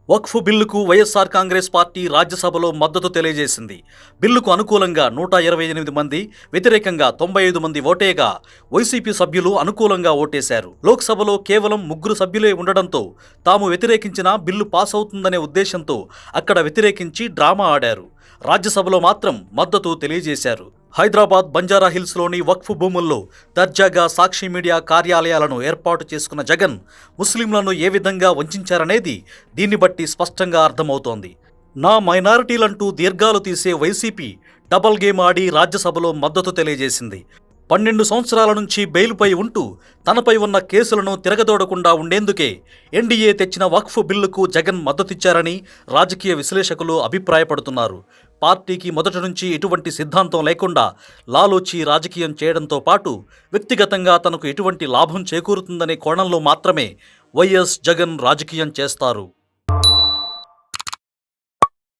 వక్ఫ్ బిల్లుకు వైఎస్ఆర్ కాంగ్రెస్ పార్టీ రాజ్యసభలో మద్దతు తెలియజేసింది. బిల్లుకు అనుకూలంగా 128 మంది, వ్యతిరేకంగా 95 మంది ఓటేయగా వైసీపీ సభ్యులు అనుకూలంగా ఓటేశారు. లోక్సభలో కేవలం 3 సభ్యులే ఉండడంతో తాము వ్యతిరేకించినా బిల్లు పాస్ అవుతుందనే ఉద్దేశంతో అక్కడ వ్యతిరేకించి డ్రామా ఆడారు. రాజ్యసభలో మాత్రం మద్దతు తెలియజేశారు. హైదరాబాద్ బంజారాహిల్స్లోని వక్ఫ్ భూముల్లో దర్జాగా సాక్షి మీడియా కార్యాలయాలను ఏర్పాటు చేసుకున్న జగన్ ముస్లింలను ఏ విధంగా వంచారనేది దీన్ని బట్టి స్పష్టంగా అర్థమవుతోంది. నా మైనారిటీలంటూ దీర్ఘాలు తీసే వైసీపీ డబల్ గేమ్ ఆడి రాజ్యసభలో మద్దతు తెలియజేసింది. 12 సంవత్సరాల నుంచి బెయిల్పై ఉంటూ తనపై ఉన్న కేసులను తిరగదోడకుండా ఉండేందుకే ఎన్డీఏ తెచ్చిన వక్ఫ్ బిల్లుకు జగన్ మద్దతిచ్చారని రాజకీయ విశ్లేషకులు అభిప్రాయపడుతున్నారు. పార్టీకి మొదటి నుంచి ఎటువంటి సిద్ధాంతం లేకుండా లాలూచి రాజకీయం చేయడంతో పాటు వ్యక్తిగతంగా తనకు ఎటువంటి లాభం చేకూరుతుందనే కోణంలో మాత్రమే వైఎస్ జగన్ రాజకీయం చేస్తారు.